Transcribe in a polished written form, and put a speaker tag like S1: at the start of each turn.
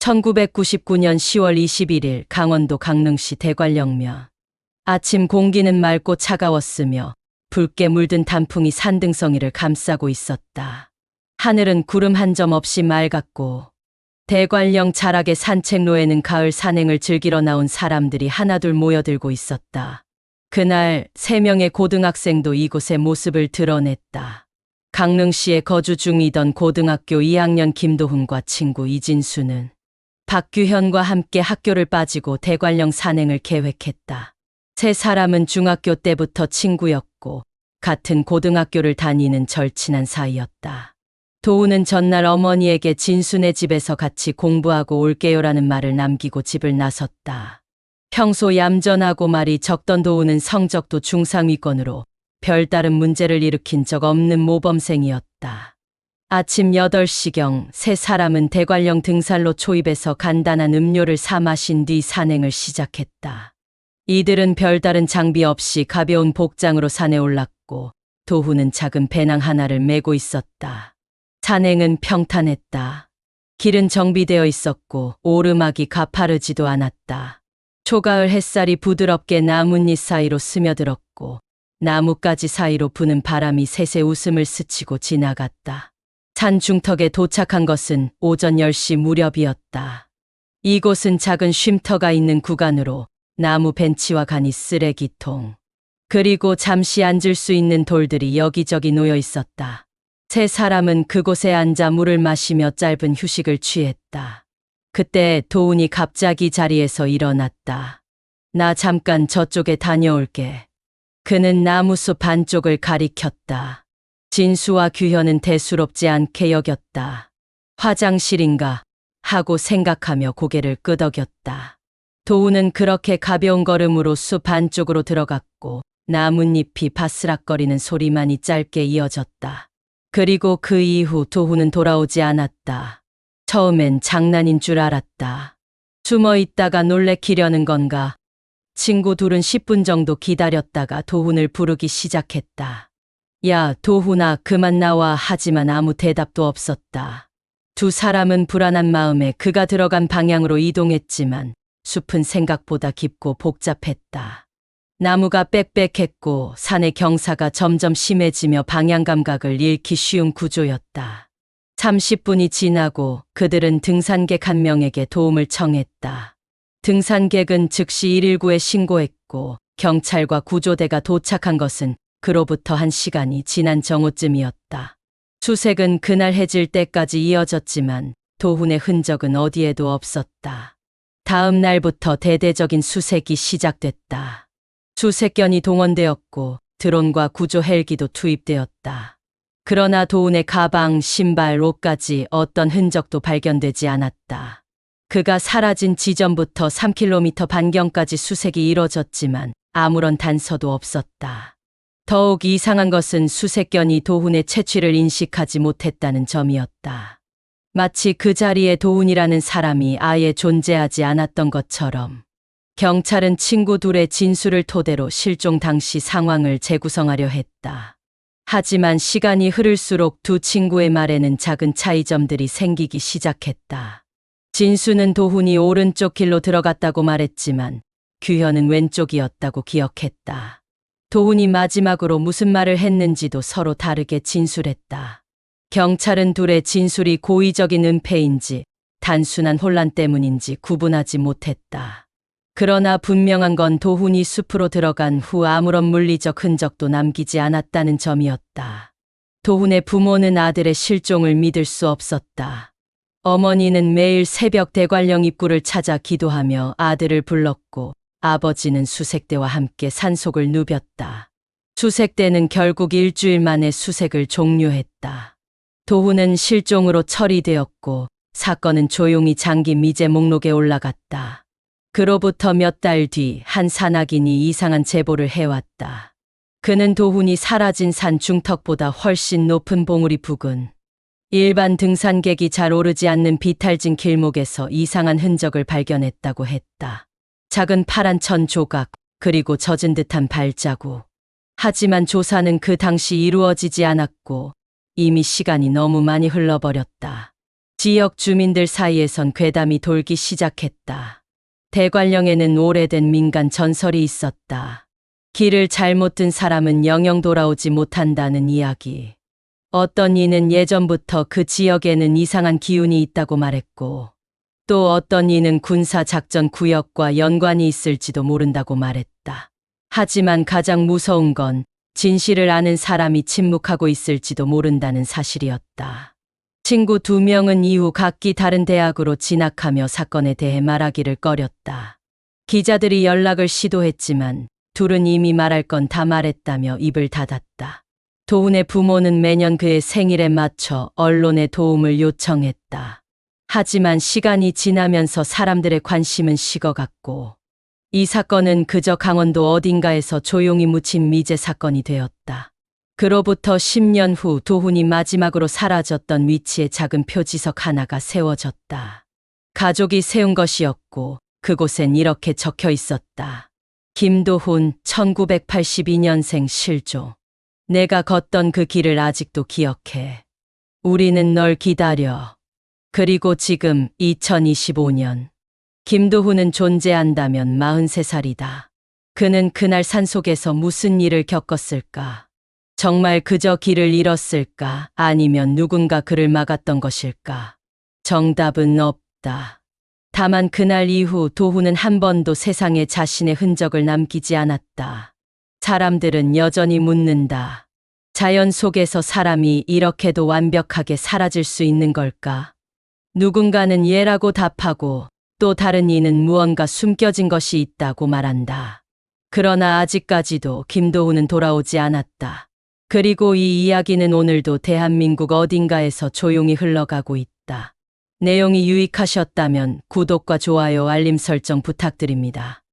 S1: 1999년 10월 21일 강원도 강릉시 대관령면. 아침 공기는 맑고 차가웠으며 붉게 물든 단풍이 산등성이를 감싸고 있었다. 하늘은 구름 한 점 없이 맑았고 대관령 자락의 산책로에는 가을 산행을 즐기러 나온 사람들이 하나둘 모여들고 있었다. 그날 3명의 고등학생도 이곳에 모습을 드러냈다. 강릉시에 거주 중이던 고등학교 2학년 김도훈과 친구 이진수는 박규현과 함께 학교를 빠지고 대관령 산행을 계획했다. 세 사람은 중학교 때부터 친구였고 같은 고등학교를 다니는 절친한 사이였다. 도훈은 전날 어머니에게 진수네 집에서 같이 공부하고 올게요라는 말을 남기고 집을 나섰다. 평소 얌전하고 말이 적던 도훈은 성적도 중상위권으로 별다른 문제를 일으킨 적 없는 모범생이었다. 아침 8시경 세 사람은 대관령 등산로 초입에서 간단한 음료를 사 마신 뒤 산행을 시작했다. 이들은 별다른 장비 없이 가벼운 복장으로 산에 올랐고 도훈은 작은 배낭 하나를 메고 있었다. 산행은 평탄했다. 길은 정비되어 있었고 오르막이 가파르지도 않았다. 초가을 햇살이 부드럽게 나뭇잎 사이로 스며들었고 나뭇가지 사이로 부는 바람이 새새 웃음을 스치고 지나갔다. 산 중턱에 도착한 것은 오전 10시 무렵이었다. 이곳은 작은 쉼터가 있는 구간으로 나무 벤치와 간이 쓰레기통, 그리고 잠시 앉을 수 있는 돌들이 여기저기 놓여 있었다. 세 사람은 그곳에 앉아 물을 마시며 짧은 휴식을 취했다. 그때 도훈이 갑자기 자리에서 일어났다. 나 잠깐 저쪽에 다녀올게. 그는 나무숲 안쪽을 가리켰다. 진수와 규현은 대수롭지 않게 여겼다. 화장실인가 하고 생각하며 고개를 끄덕였다. 도훈은 그렇게 가벼운 걸음으로 숲 안쪽으로 들어갔고 나뭇잎이 바스락거리는 소리만이 짧게 이어졌다. 그리고 그 이후 도훈은 돌아오지 않았다. 처음엔 장난인 줄 알았다. 숨어 있다가 놀래키려는 건가? 친구 둘은 10분 정도 기다렸다가 도훈을 부르기 시작했다. 야, 도훈아, 그만 나와. 하지만 아무 대답도 없었다. 두 사람은 불안한 마음에 그가 들어간 방향으로 이동했지만 숲은 생각보다 깊고 복잡했다. 나무가 빽빽했고 산의 경사가 점점 심해지며 방향 감각을 잃기 쉬운 구조였다. 30분이 지나고 그들은 등산객 한 명에게 도움을 청했다. 등산객은 즉시 119에 신고했고 경찰과 구조대가 도착한 것은 그로부터 1시간이 지난 정오쯤이었다. 수색은 그날 해질 때까지 이어졌지만 도훈의 흔적은 어디에도 없었다. 다음 날부터 대대적인 수색이 시작됐다. 수색견이 동원되었고 드론과 구조 헬기도 투입되었다. 그러나 도훈의 가방, 신발, 옷까지 어떤 흔적도 발견되지 않았다. 그가 사라진 지점부터 3km 반경까지 수색이 이뤄졌지만 아무런 단서도 없었다. 더욱 이상한 것은 수색견이 도훈의 채취를 인식하지 못했다는 점이었다. 마치 그 자리에 도훈이라는 사람이 아예 존재하지 않았던 것처럼. 경찰은 친구 둘의 진술을 토대로 실종 당시 상황을 재구성하려 했다. 하지만 시간이 흐를수록 두 친구의 말에는 작은 차이점들이 생기기 시작했다. 진수는 도훈이 오른쪽 길로 들어갔다고 말했지만 규현은 왼쪽이었다고 기억했다. 도훈이 마지막으로 무슨 말을 했는지도 서로 다르게 진술했다. 경찰은 둘의 진술이 고의적인 은폐인지 단순한 혼란 때문인지 구분하지 못했다. 그러나 분명한 건 도훈이 숲으로 들어간 후 아무런 물리적 흔적도 남기지 않았다는 점이었다. 도훈의 부모는 아들의 실종을 믿을 수 없었다. 어머니는 매일 새벽 대관령 입구를 찾아 기도하며 아들을 불렀고 아버지는 수색대와 함께 산속을 누볐다. 수색대는 결국 일주일 만에 수색을 종료했다. 도훈은 실종으로 처리되었고 사건은 조용히 장기 미제 목록에 올라갔다. 그로부터 몇 달 뒤 한 산악인이 이상한 제보를 해왔다. 그는 도훈이 사라진 산 중턱보다 훨씬 높은 봉우리 부근, 일반 등산객이 잘 오르지 않는 비탈진 길목에서 이상한 흔적을 발견했다고 했다. 작은 파란 천 조각, 그리고 젖은 듯한 발자국. 하지만 조사는 그 당시 이루어지지 않았고 이미 시간이 너무 많이 흘러버렸다. 지역 주민들 사이에선 괴담이 돌기 시작했다. 대관령에는 오래된 민간 전설이 있었다. 길을 잘못 든 사람은 영영 돌아오지 못한다는 이야기. 어떤 이는 예전부터 그 지역에는 이상한 기운이 있다고 말했고, 또 어떤 이는 군사 작전 구역과 연관이 있을지도 모른다고 말했다. 하지만 가장 무서운 건 진실을 아는 사람이 침묵하고 있을지도 모른다는 사실이었다. 친구 2명은 이후 각기 다른 대학으로 진학하며 사건에 대해 말하기를 꺼렸다. 기자들이 연락을 시도했지만 둘은 이미 말할 건 다 말했다며 입을 닫았다. 도훈의 부모는 매년 그의 생일에 맞춰 언론의 도움을 요청했다. 하지만 시간이 지나면서 사람들의 관심은 식어갔고, 이 사건은 그저 강원도 어딘가에서 조용히 묻힌 미제 사건이 되었다. 그로부터 10년 후 도훈이 마지막으로 사라졌던 위치에 작은 표지석 하나가 세워졌다. 가족이 세운 것이었고 그곳엔 이렇게 적혀 있었다. 김도훈 1982년생 실종. 내가 걷던 그 길을 아직도 기억해. 우리는 널 기다려. 그리고 지금 2025년. 김도훈은 존재한다면 43살이다. 그는 그날 산속에서 무슨 일을 겪었을까? 정말 그저 길을 잃었을까? 아니면 누군가 그를 막았던 것일까? 정답은 없다. 다만 그날 이후 도훈은 한 번도 세상에 자신의 흔적을 남기지 않았다. 사람들은 여전히 묻는다. 자연 속에서 사람이 이렇게도 완벽하게 사라질 수 있는 걸까? 누군가는 예라고 답하고 또 다른 이는 무언가 숨겨진 것이 있다고 말한다. 그러나 아직까지도 김도훈은 돌아오지 않았다. 그리고 이 이야기는 오늘도 대한민국 어딘가에서 조용히 흘러가고 있다. 내용이 유익하셨다면 구독과 좋아요, 알림 설정 부탁드립니다.